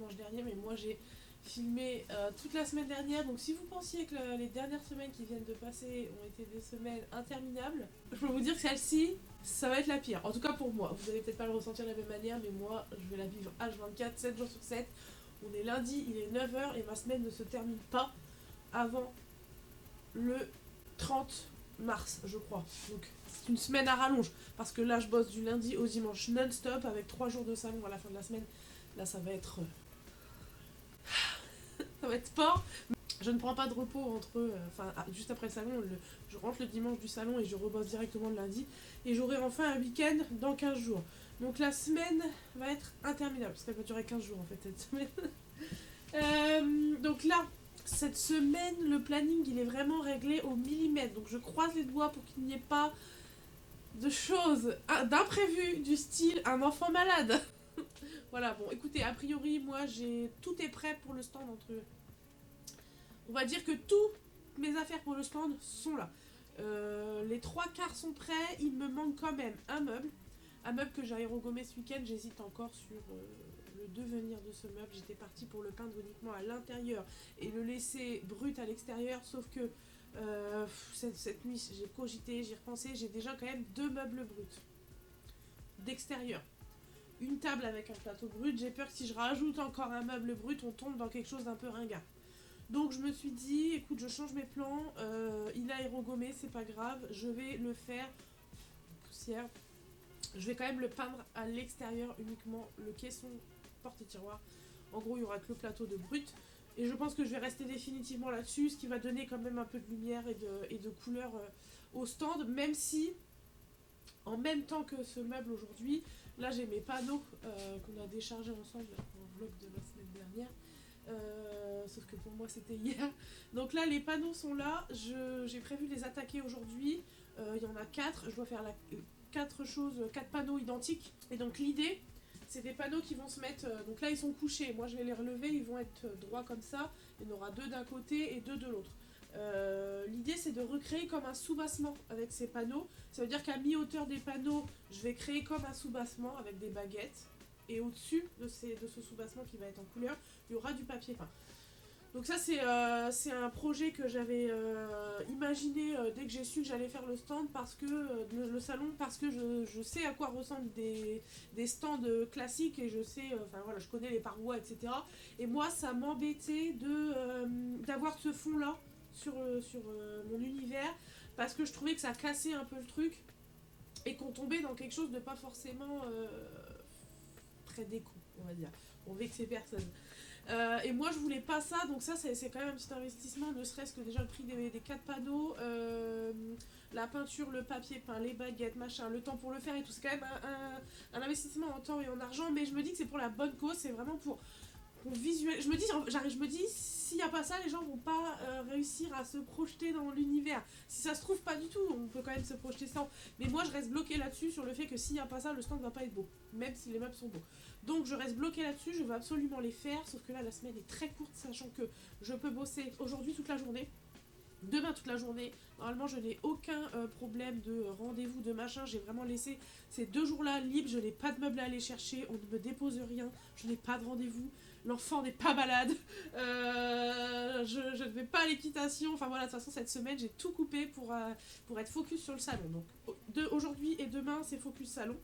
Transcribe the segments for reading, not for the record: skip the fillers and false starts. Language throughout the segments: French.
dimanche dernier, mais moi j'ai filmé toute la semaine dernière, donc si vous pensiez que les dernières semaines qui viennent de passer ont été des semaines interminables, je peux vous dire que celle-ci, ça va être la pire. En tout cas pour moi, vous allez peut-être pas le ressentir de la même manière, mais moi je vais la vivre H24, 7 jours sur 7. On est lundi, il est 9h et ma semaine ne se termine pas avant le 30 mars, je crois. Donc c'est une semaine à rallonge, parce que là je bosse du lundi au dimanche non-stop avec 3 jours de salon à la fin de la semaine. Là ça va être... ça va être sport. Je ne prends pas de repos entre... juste après le salon, je rentre le dimanche du salon et je rebosse directement le lundi. Et j'aurai enfin un week-end dans 15 jours. Donc la semaine va être interminable, parce qu'elle va durer 15 jours en fait cette semaine. Donc là, cette semaine, le planning il est vraiment réglé au millimètre. Donc je croise les doigts pour qu'il n'y ait pas de choses d'imprévues du style un enfant malade. Voilà, bon écoutez, a priori, moi tout est prêt pour le stand entre... On va dire que toutes mes affaires pour le stand sont là. Les 3/4 sont prêts, il me manque quand même un meuble. Un meuble que j'ai aérogommé ce week-end, j'hésite encore sur le devenir de ce meuble. J'étais partie pour le peindre uniquement à l'intérieur et le laisser brut à l'extérieur, sauf que cette nuit j'ai cogité, j'y repensé, j'ai déjà quand même 2 meubles bruts d'extérieur. Une table avec un plateau brut, j'ai peur que si je rajoute encore un meuble brut, on tombe dans quelque chose d'un peu ringard. Donc je me suis dit, écoute, je change mes plans, il a aérogommé, c'est pas grave, je vais le faire, poussière, je vais quand même le peindre à l'extérieur uniquement, le caisson, porte et tiroir. En gros, il y aura que le plateau de brut. Et je pense que je vais rester définitivement là-dessus, ce qui va donner quand même un peu de lumière et de couleur au stand, même si, en même temps que ce meuble aujourd'hui, là j'ai mes panneaux qu'on a déchargés ensemble en vlog de la semaine dernière. Sauf que pour moi c'était hier. Donc là les panneaux sont là, j'ai prévu de les attaquer aujourd'hui. Il y en a 4, je dois faire 4 panneaux identiques. Et donc l'idée, c'est des panneaux qui vont se mettre... donc là ils sont couchés, moi je vais les relever, ils vont être droits comme ça. Il y en aura 2 d'un côté et 2 de l'autre. L'idée c'est de recréer comme un sous-bassement avec ces panneaux. Ça veut dire qu'à mi-hauteur des panneaux, je vais créer comme un sous-bassement avec des baguettes. Et au-dessus de ce sous-bassement qui va être en couleur, il y aura du papier peint. Donc ça c'est un projet que j'avais imaginé dès que j'ai su que j'allais faire le stand, parce que le salon, parce que je sais à quoi ressemblent des stands classiques et je sais, voilà, je connais les parois, etc. Et moi ça m'embêtait d'avoir ce fond là sur mon univers, parce que je trouvais que ça cassait un peu le truc et qu'on tombait dans quelque chose de pas forcément très déco, on va dire. On vexait personne. Et moi je voulais pas ça, donc ça c'est quand même un petit investissement, ne serait-ce que déjà le prix des 4 panneaux, la peinture, le papier peint, les baguettes, machin, le temps pour le faire et tout, c'est quand même un investissement en temps et en argent, mais je me dis que c'est pour la bonne cause, c'est vraiment pour visuel. Je me dis, s'il n'y a pas ça, les gens vont pas réussir à se projeter dans l'univers. Si ça se trouve, pas du tout, on peut quand même se projeter sans. Mais moi, je reste bloquée là-dessus sur le fait que s'il n'y a pas ça, le stand va pas être beau, même si les meubles sont beaux. Donc, je reste bloquée là-dessus, je veux absolument les faire, sauf que là, la semaine est très courte, sachant que je peux bosser aujourd'hui toute la journée. Demain toute la journée, normalement je n'ai aucun problème de rendez-vous, de machin, j'ai vraiment laissé ces 2 jours-là libres, je n'ai pas de meubles à aller chercher, on ne me dépose rien, je n'ai pas de rendez-vous, l'enfant n'est pas malade, je ne vais pas à l'équitation, enfin voilà, de toute façon cette semaine j'ai tout coupé pour être focus sur le salon. Donc aujourd'hui et demain c'est focus salon.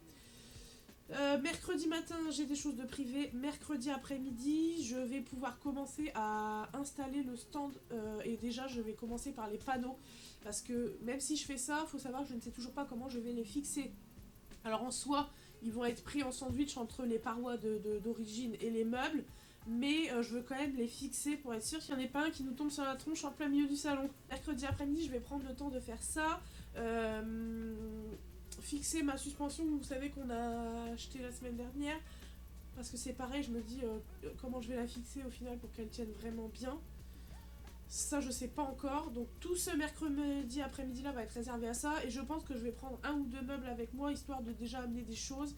Mercredi matin, j'ai des choses de privé. Mercredi après-midi, je vais pouvoir commencer à installer le stand. Et déjà, je vais commencer par les panneaux. Parce que même si je fais ça, il faut savoir que je ne sais toujours pas comment je vais les fixer. Alors en soi, ils vont être pris en sandwich entre les parois d'origine et les meubles. Mais je veux quand même les fixer pour être sûr qu'il n'y en ait pas un qui nous tombe sur la tronche en plein milieu du salon. Mercredi après-midi, je vais prendre le temps de faire ça. Fixer ma suspension, vous savez qu'on a acheté la semaine dernière, parce que c'est pareil, je me dis comment je vais la fixer au final pour qu'elle tienne vraiment bien. Ça je sais pas encore, donc tout ce mercredi après-midi là va être réservé à ça, et je pense que je vais prendre 1 ou 2 meubles avec moi, histoire de déjà amener des choses,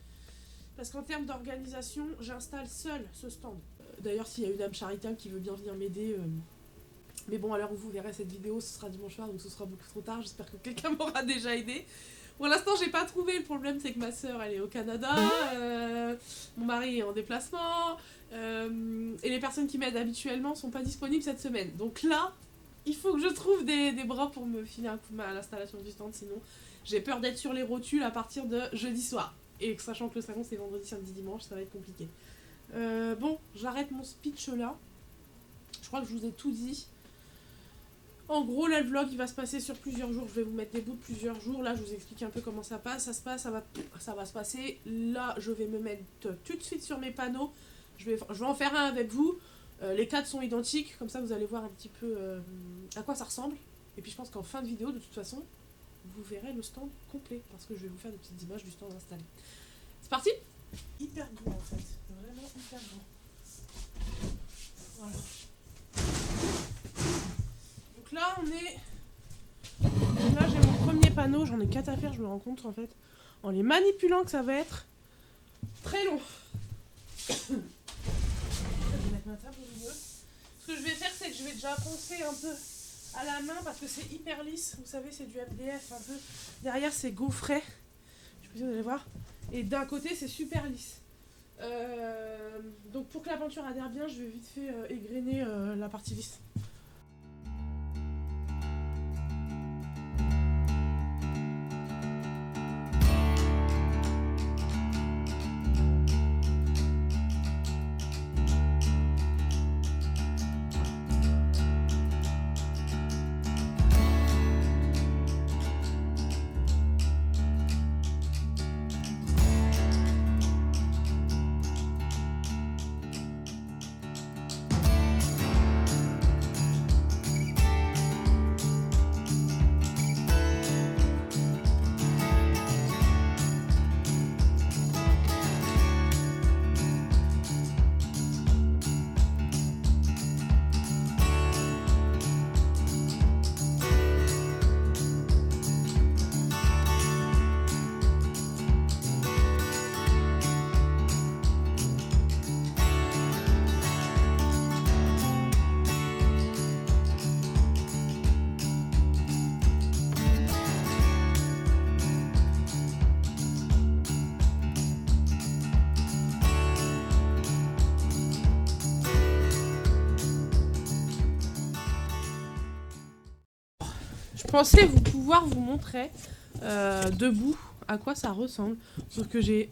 parce qu'en termes d'organisation, j'installe seule ce stand. D'ailleurs s'il y a une âme charitable qui veut bien venir m'aider, mais bon, à l'heure où vous verrez cette vidéo, ce sera dimanche soir, donc ce sera beaucoup trop tard, j'espère que quelqu'un m'aura déjà aidé. Pour l'instant, j'ai pas trouvé. Le problème, c'est que ma soeur, elle est au Canada. Mon mari est en déplacement. Et les personnes qui m'aident habituellement sont pas disponibles cette semaine. Donc là, il faut que je trouve des bras pour me filer un coup de main à l'installation du stand. Sinon, j'ai peur d'être sur les rotules à partir de jeudi soir. Et sachant que le salon, c'est vendredi, samedi, dimanche, ça va être compliqué. Bon, j'arrête mon speech là. Je crois que je vous ai tout dit. En gros, là, le vlog, il va se passer sur plusieurs jours. Je vais vous mettre des bouts de plusieurs jours. Là, je vous explique un peu comment ça passe. Ça va se passer. Là, je vais me mettre tout de suite sur mes panneaux. Je vais en faire un avec vous. Les 4 sont identiques. Comme ça, vous allez voir un petit peu à quoi ça ressemble. Et puis, je pense qu'en fin de vidéo, de toute façon, vous verrez le stand complet. Parce que je vais vous faire des petites images du stand installé. C'est parti? Hyper grand, en fait. Vraiment hyper grand. Voilà. Donc là, là, j'ai mon premier panneau. J'en ai 4 à faire, je me rends compte, en fait. En les manipulant, que ça va être très long. Je vais mettre ma table au milieu. Ce que je vais faire, c'est que je vais déjà poncer un peu à la main parce que c'est hyper lisse. Vous savez, c'est du MDF un peu. Derrière, c'est gaufret. Je sais pas si vous allez voir. Et d'un côté, c'est super lisse. Donc pour que la peinture adhère bien, je vais vite fait égrener la partie lisse. Je pensais pouvoir vous montrer debout à quoi ça ressemble. Sauf que je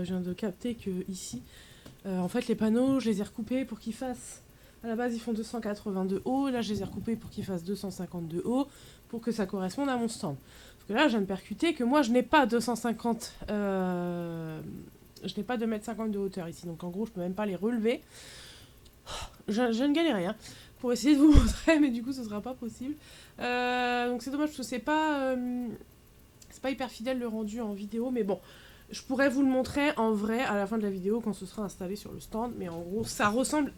viens de capter que ici, en fait les panneaux, je les ai recoupés pour qu'ils fassent... À la base ils font 280 de haut, là je les ai recoupés pour qu'ils fassent 250 de haut, pour que ça corresponde à mon stand. Parce que là je viens de percuter que moi je n'ai pas 250... je n'ai pas 2,50 m de hauteur ici, donc en gros je peux même pas les relever. Je ne galérais hein, pour essayer de vous montrer, mais du coup ce sera pas possible. Donc c'est dommage parce que c'est pas hyper fidèle le rendu en vidéo, mais bon, je pourrais vous le montrer en vrai à la fin de la vidéo quand ce sera installé sur le stand, mais en gros ça ressemble...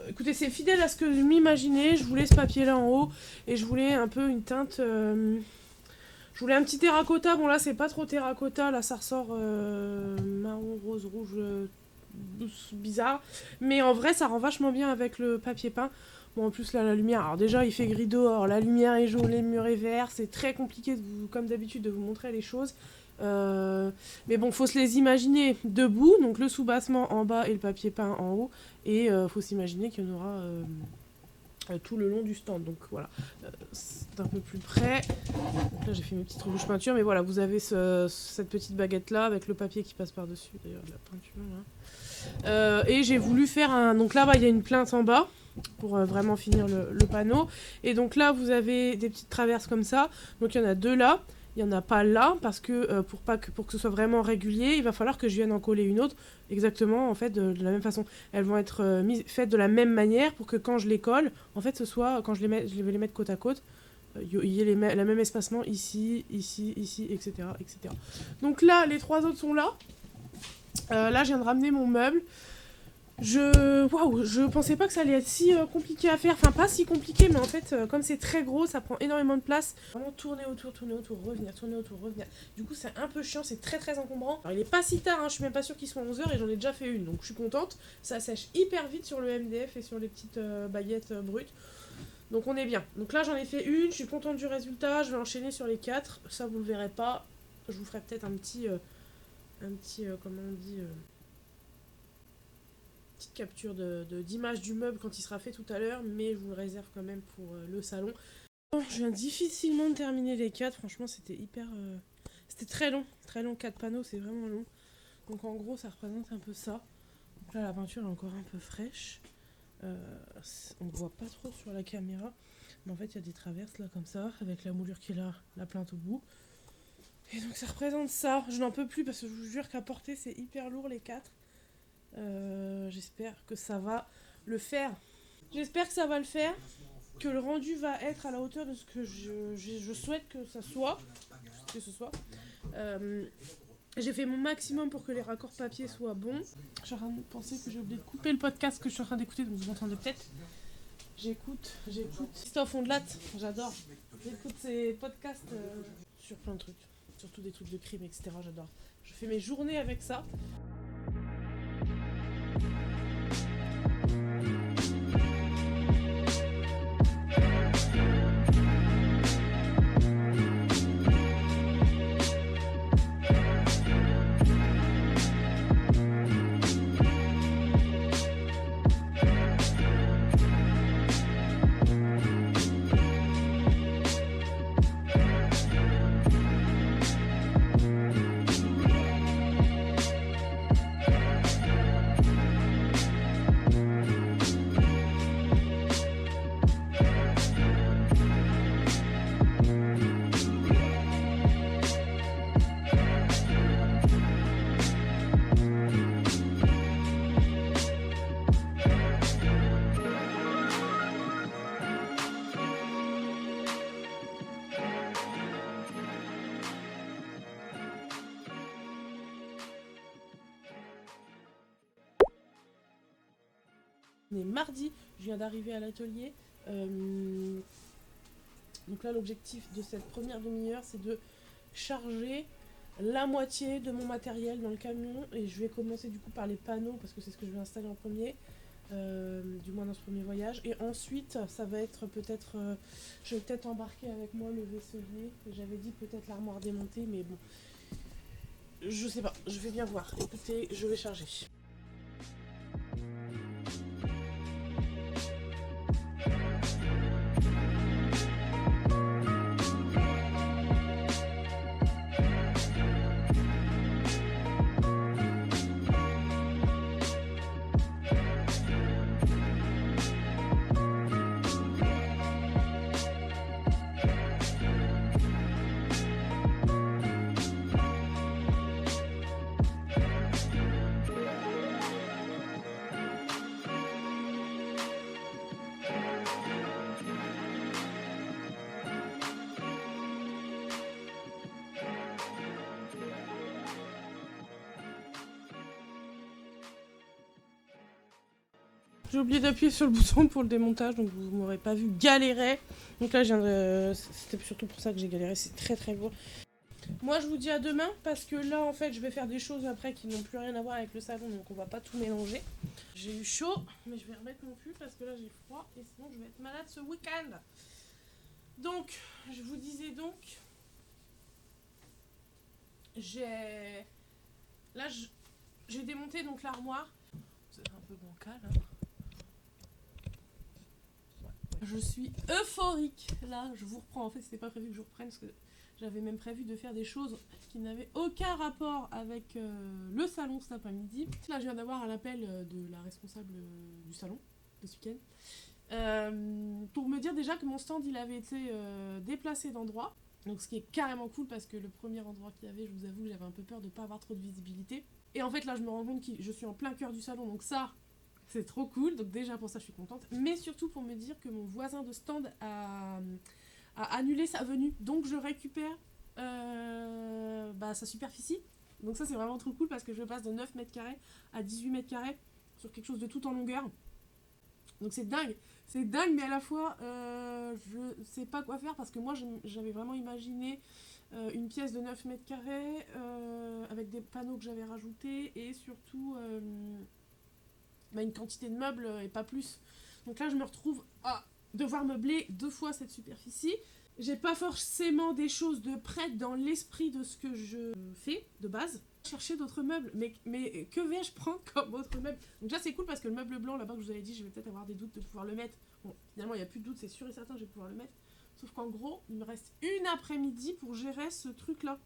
écoutez, c'est fidèle à ce que je m'imaginais. Je voulais ce papier là en haut et je voulais un peu une teinte... je voulais un petit terracotta. Bon là c'est pas trop terracotta, là ça ressort marron, rose, rouge, bizarre, mais en vrai ça rend vachement bien avec le papier peint. Bon en plus là la lumière, alors déjà il fait gris dehors, la lumière est jaune, les murs est vert, c'est très compliqué comme d'habitude de vous montrer les choses. Mais bon, faut se les imaginer debout, donc le soubassement en bas et le papier peint en haut, et faut s'imaginer qu'il y en aura tout le long du stand. Donc voilà, c'est un peu plus près. Donc là j'ai fait mes petites retouches peinture, mais voilà, vous avez cette petite baguette là avec le papier qui passe par dessus, d'ailleurs de la peinture là. Et j'ai voulu faire un... Donc là-bas il y a une plainte en bas pour vraiment finir le panneau, et donc là vous avez des petites traverses comme ça, donc il y en a deux là. Il n'y en a pas là, parce que pour que ce soit vraiment régulier, il va falloir que je vienne en coller une autre, exactement, en fait, de la même façon. Elles vont être faites de la même manière, pour que quand je les colle, en fait, ce soit, quand je vais les mettre côte à côte, il y ait la même espacement ici, ici, ici, etc., etc. Donc là, les trois autres sont là. Là, je viens de ramener mon meuble. Je pensais pas que ça allait être si compliqué à faire, enfin pas si compliqué, mais en fait comme c'est très gros, ça prend énormément de place. Vraiment tourner autour, revenir, tourner autour, revenir. Du coup c'est un peu chiant, c'est très très encombrant. Alors il est pas si tard, hein, je suis même pas sûre qu'il soit 11h et j'en ai déjà fait une, donc je suis contente. Ça sèche hyper vite sur le MDF et sur les petites baguettes brutes. Donc on est bien. Donc là j'en ai fait une, je suis contente du résultat, je vais enchaîner sur les 4. Ça vous le verrez pas. Je vous ferai peut-être un petit comment on dit, petite capture d'image du meuble quand il sera fait tout à l'heure, mais je vous le réserve quand même pour le salon. Je viens difficilement de terminer les 4, franchement c'était hyper... C'était très long, 4 panneaux, c'est vraiment long. Donc en gros ça représente un peu ça. Donc là la peinture est encore un peu fraîche. On ne voit pas trop sur la caméra, mais en fait il y a des traverses là comme ça, avec la moulure qui est là, la plainte au bout. Et donc ça représente ça, je n'en peux plus parce que je vous jure qu'à porter c'est hyper lourd les 4. J'espère que ça va le faire. J'espère que ça va le faire, que le rendu va être à la hauteur de ce que je souhaite que ça soit. Que ce soit. J'ai fait mon maximum pour que les raccords papier soient bons. Je suis en train de penser que j'ai oublié de couper le podcast que je suis en train d'écouter, donc vous entendez peut-être. J'écoute. Christophe Ondelat, j'adore. J'écoute ses podcasts sur plein de trucs. Surtout des trucs de crime, etc. J'adore. Je fais mes journées avec ça. On est mardi, je viens d'arriver à l'atelier. Donc là, l'objectif de cette première demi-heure, c'est de charger la moitié de mon matériel dans le camion. Et je vais commencer du coup par les panneaux, parce que c'est ce que je vais installer en premier, du moins dans ce premier voyage. Et ensuite, ça va être peut-être... je vais peut-être embarquer avec moi le vaisselier. J'avais dit peut-être l'armoire démontée, mais bon... Je sais pas, je vais bien voir. Écoutez, je vais charger. J'ai oublié d'appuyer sur le bouton pour le démontage, donc vous m'aurez pas vu galérer. Donc là, c'était surtout pour ça que j'ai galéré, c'est très très lourd. Moi, je vous dis à demain, parce que là, en fait, je vais faire des choses après qui n'ont plus rien à voir avec le salon, donc on va pas tout mélanger. J'ai eu chaud, mais je vais remettre mon pull parce que là, j'ai froid, et sinon, je vais être malade ce week-end. Donc, je vous disais donc... J'ai démonté donc l'armoire. C'est un peu bancal, hein. Je suis euphorique. Là, je vous reprends. En fait, c'était pas prévu que je reprenne parce que j'avais même prévu de faire des choses qui n'avaient aucun rapport avec le salon cet après-midi. Là, je viens d'avoir un appel de la responsable du salon de ce week-end pour me dire déjà que mon stand il avait été déplacé d'endroit. Donc, ce qui est carrément cool parce que le premier endroit qu'il y avait, je vous avoue, j'avais un peu peur de pas avoir trop de visibilité. Et en fait, là, je me rends compte que je suis en plein cœur du salon, donc ça. C'est trop cool, donc déjà pour ça je suis contente, mais surtout pour me dire que mon voisin de stand a annulé sa venue, donc je récupère sa superficie. Donc ça c'est vraiment trop cool parce que je passe de 9 mètres carrés à 18 mètres carrés sur quelque chose de tout en longueur. Donc c'est dingue, mais à la fois je sais pas quoi faire parce que moi j'avais vraiment imaginé une pièce de 9 mètres carrés avec des panneaux que j'avais rajoutés et surtout... une quantité de meubles et pas plus. Donc là, je me retrouve devoir meubler 2 fois cette superficie. J'ai pas forcément des choses de prêtes dans l'esprit de ce que je fais de base. Chercher d'autres meubles, mais que vais-je prendre comme autre meuble? Donc déjà c'est cool parce que le meuble blanc là-bas que je vous avais dit, je vais peut-être avoir des doutes de pouvoir le mettre. Bon, finalement il n'y a plus de doute, c'est sûr et certain que je vais pouvoir le mettre. Sauf qu'en gros, il me reste une après-midi pour gérer ce truc-là.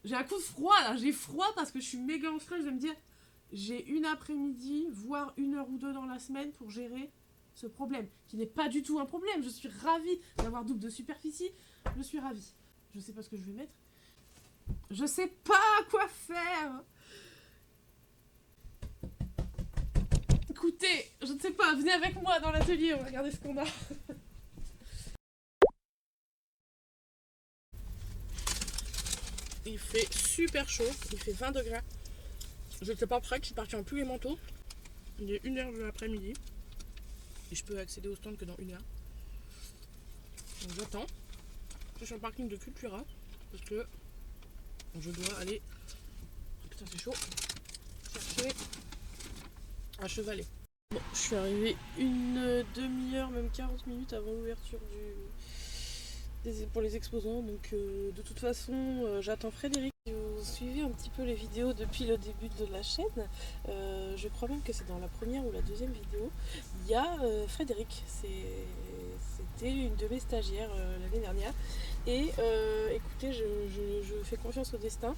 J'ai un coup de froid là, j'ai froid parce que je suis méga en stress, je vais me dire, j'ai une après-midi, voire 1 heure ou 2 dans la semaine pour gérer ce problème, qui n'est pas du tout un problème. Je suis ravie d'avoir double de superficie, je suis ravie. Je sais pas ce que je vais mettre. Je sais pas quoi faire. Écoutez, je ne sais pas, venez avec moi dans l'atelier, on va regarder ce qu'on a. Il fait super chaud, il fait 20 degrés. Je n'étais pas prête, je suis partie en pluie et manteau. Il est 1 heure de l'après-midi. Et je peux accéder au stand que dans 1 heure. Donc j'attends. Je suis sur le parking de Cultura. Parce que je dois aller. Putain, c'est chaud. Chercher un chevalet. Bon, je suis arrivée une demi-heure, même 40 minutes avant l'ouverture pour les exposants. Donc de toute façon, j'attends Frédéric. Si vous suivez un petit peu les vidéos depuis le début de la chaîne, je crois même que c'est dans la première ou la deuxième vidéo, il y a Frédéric. C'était une de mes stagiaires l'année dernière. Et écoutez, je fais confiance au destin.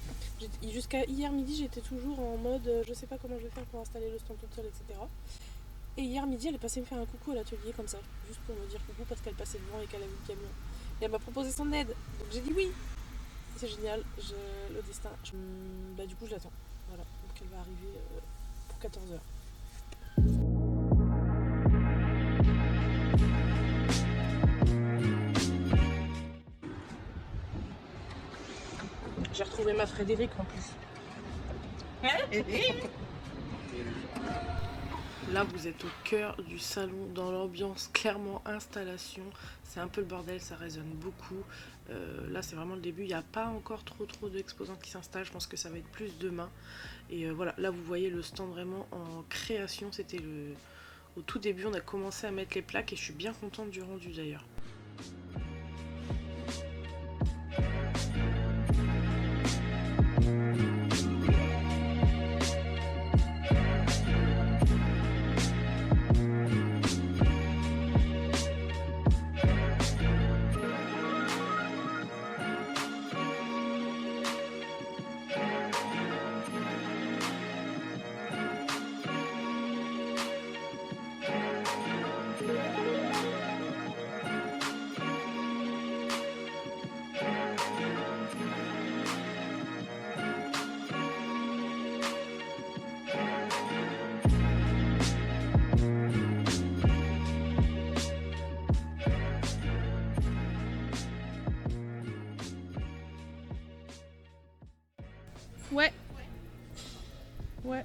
Jusqu'à hier midi, j'étais toujours en mode je sais pas comment je vais faire pour installer le stand toute seule, etc. Et hier midi, elle est passée me faire un coucou à l'atelier comme ça, juste pour me dire coucou parce qu'elle passait devant et qu'elle a vu le camion. Et elle m'a proposé son aide, donc j'ai dit oui. C'est génial, le destin. Du coup, je l'attends. Voilà, donc elle va arriver pour 14h. J'ai retrouvé ma Frédéric en plus. Là, vous êtes au cœur du salon, dans l'ambiance clairement installation. C'est un peu le bordel, ça résonne beaucoup. Là, c'est vraiment le début. Il n'y a pas encore trop d'exposants qui s'installent. Je pense que ça va être plus demain. Et voilà, là, vous voyez le stand vraiment en création. C'était au tout début, on a commencé à mettre les plaques et je suis bien contente du rendu d'ailleurs.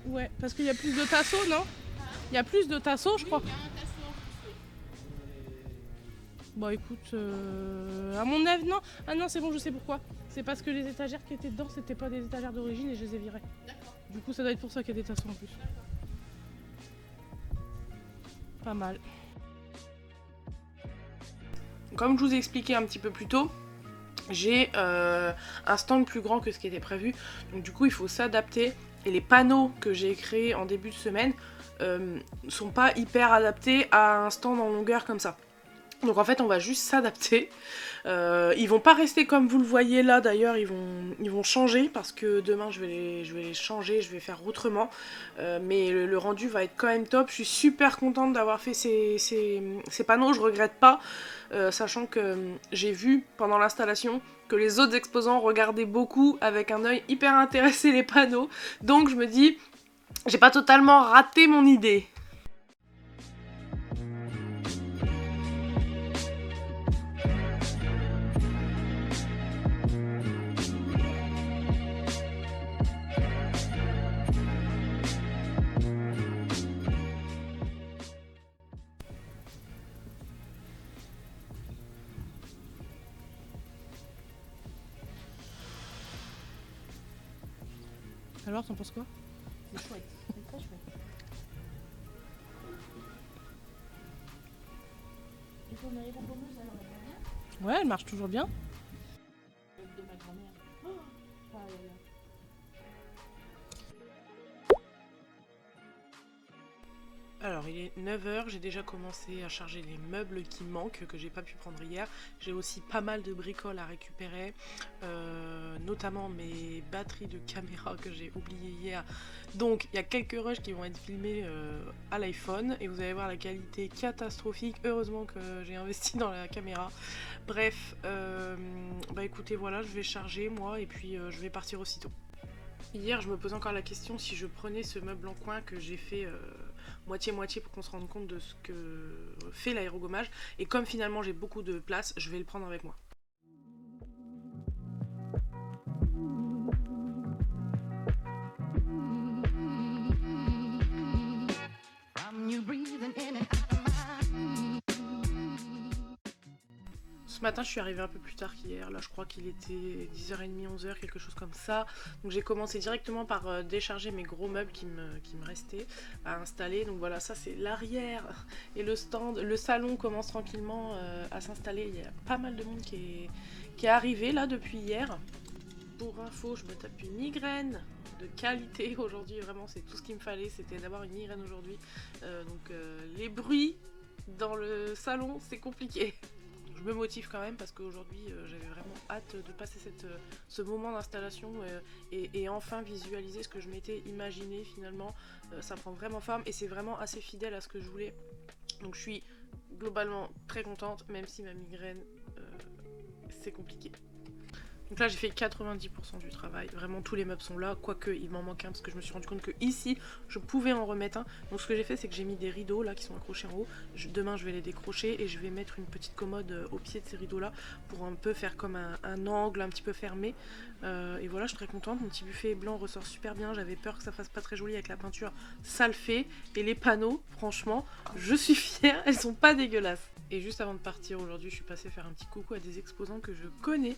Ouais, parce qu'il y a plus de tasseaux, non? Il y a plus de tasseaux, je crois. Oui, il y a un tasseau en plus. Bon, écoute, à mon avis, non. Ah non, c'est bon, je sais pourquoi. C'est parce que les étagères qui étaient dedans, c'était pas des étagères d'origine et je les ai virées. D'accord. Du coup, ça doit être pour ça qu'il y a des tasseaux en plus. Pas mal. Comme je vous ai expliqué un petit peu plus tôt, j'ai un stand plus grand que ce qui était prévu. Donc du coup, il faut s'adapter. Et les panneaux que j'ai créés en début de semaine sont pas hyper adaptés à un stand en longueur comme ça. Donc en fait, on va juste s'adapter. Ils vont pas rester comme vous le voyez là, d'ailleurs, ils vont changer parce que demain je vais les changer, je vais faire autrement. Mais le rendu va être quand même top. Je suis super contente d'avoir fait ces panneaux, je regrette pas, sachant que j'ai vu pendant l'installation que les autres exposants regardaient beaucoup avec un œil hyper intéressé les panneaux. Donc je me dis, j'ai pas totalement raté mon idée. Alors, t'en penses quoi? C'est chouette. C'est très chouette. ton aérogommeuse, elle aurait pas bien. Ouais, elle marche toujours bien. De ma grand-mère. Oh, ah là là. Alors, il est 9h, j'ai déjà commencé à charger les meubles qui manquent, que j'ai pas pu prendre hier. J'ai aussi pas mal de bricoles à récupérer, notamment mes batteries de caméra que j'ai oubliées hier. Donc, il y a quelques rushs qui vont être filmés à l'iPhone, et vous allez voir la qualité catastrophique. Heureusement que j'ai investi dans la caméra. Bref, bah écoutez, voilà, je vais charger moi, et puis je vais partir aussitôt. Hier, je me posais encore la question si je prenais ce meuble en coin que j'ai fait moitié-moitié pour qu'on se rende compte de ce que fait l'aérogommage. Et comme finalement j'ai beaucoup de place, je vais le prendre avec moi. Ce matin, je suis arrivée un peu plus tard qu'hier. Là, je crois qu'il était 10h30, 11h, quelque chose comme ça. Donc, j'ai commencé directement par décharger mes gros meubles qui me restaient à installer. Donc, voilà, ça, c'est l'arrière et le stand. Le salon commence tranquillement à s'installer. Il y a pas mal de monde qui est arrivé là depuis hier. Pour info, je me tape une migraine de qualité aujourd'hui. Vraiment, c'est tout ce qu'il me fallait. C'était d'avoir une migraine aujourd'hui. Donc, les bruits dans le salon, c'est compliqué. Je me motive quand même parce qu'aujourd'hui j'avais vraiment hâte de passer ce moment d'installation et enfin visualiser ce que je m'étais imaginé finalement. Ça prend vraiment forme et c'est vraiment assez fidèle à ce que je voulais. Donc je suis globalement très contente même si ma migraine c'est compliqué. Donc là j'ai fait 90% du travail, vraiment tous les meubles sont là, quoique il m'en manque un parce que je me suis rendu compte que ici je pouvais en remettre un. Donc ce que j'ai fait c'est que j'ai mis des rideaux là qui sont accrochés en haut, demain je vais les décrocher et je vais mettre une petite commode au pied de ces rideaux là pour un peu faire comme un angle un petit peu fermé. Et voilà, je suis très contente, mon petit buffet blanc ressort super bien, j'avais peur que ça fasse pas très joli avec la peinture, ça le fait. Et les panneaux, franchement, je suis fière, elles sont pas dégueulasses. Et juste avant de partir aujourd'hui, je suis passée faire un petit coucou à des exposants que je connais,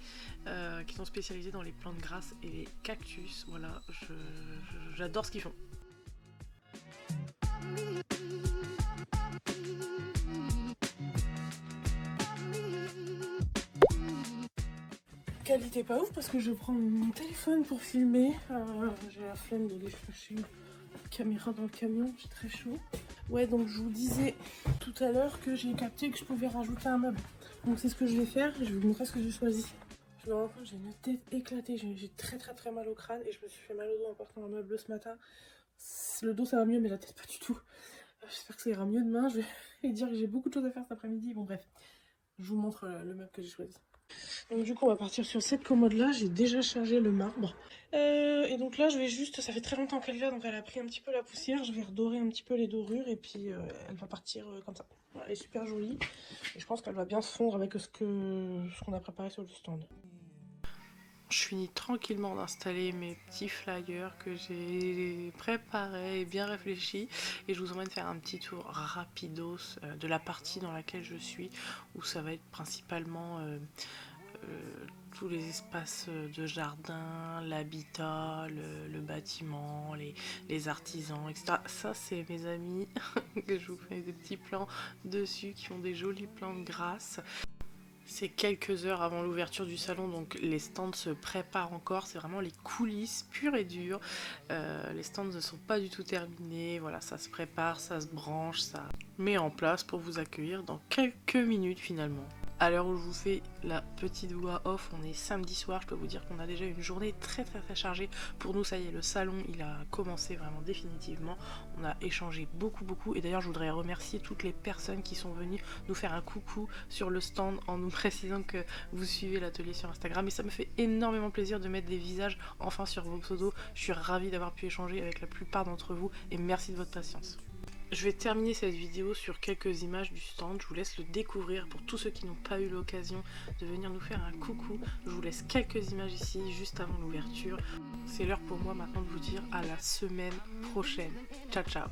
qui sont spécialisés dans les plantes grasses et les cactus. Voilà, j'adore ce qu'ils font. Qualité pas ouf parce que je prends mon téléphone pour filmer. J'ai la flemme de les flasher une caméra dans le camion, j'ai très chaud. Ouais, donc je vous disais tout à l'heure que j'ai capté que je pouvais rajouter un meuble. Donc c'est ce que je vais faire, je vais vous montrer ce que j'ai choisi. Je me rends compte, j'ai une tête éclatée, j'ai très mal au crâne et je me suis fait mal au dos en portant un meuble ce matin. Le dos ça va mieux mais la tête pas du tout. J'espère que ça ira mieux demain, je vais dire que j'ai beaucoup de choses à faire cet après-midi. Bon bref, je vous montre le meuble que j'ai choisi. Donc du coup on va partir sur cette commode là, j'ai déjà chargé le marbre. Et donc là je vais juste, ça fait très longtemps qu'elle est là donc elle a pris un petit peu la poussière, je vais redorer un petit peu les dorures et puis elle va partir comme ça. Voilà, elle est super jolie et je pense qu'elle va bien se fondre avec ce qu'on a préparé sur le stand. Je finis tranquillement d'installer mes petits flyers que j'ai préparés et bien réfléchis et je vous emmène faire un petit tour rapidos de la partie dans laquelle je suis où ça va être principalement tous les espaces de jardin, l'habitat, le bâtiment, les artisans, etc. Ça c'est mes amis que je vous fais des petits plans dessus qui ont des jolis plantes grasses. C'est quelques heures avant l'ouverture du salon, donc les stands se préparent encore, c'est vraiment les coulisses pures et dures. Les stands ne sont pas du tout terminés, voilà, ça se prépare, ça se branche, ça met en place pour vous accueillir dans quelques minutes finalement. À l'heure où je vous fais la petite voix off, on est samedi soir, je peux vous dire qu'on a déjà une journée très chargée. Pour nous, ça y est, le salon, il a commencé vraiment définitivement. On a échangé beaucoup et d'ailleurs je voudrais remercier toutes les personnes qui sont venues nous faire un coucou sur le stand en nous précisant que vous suivez l'atelier sur Instagram et ça me fait énormément plaisir de mettre des visages enfin sur vos pseudos. Je suis ravie d'avoir pu échanger avec la plupart d'entre vous et merci de votre patience. Je vais terminer cette vidéo sur quelques images du stand, je vous laisse le découvrir pour tous ceux qui n'ont pas eu l'occasion de venir nous faire un coucou. Je vous laisse quelques images ici juste avant l'ouverture. C'est l'heure pour moi maintenant de vous dire à la semaine prochaine. Ciao ciao.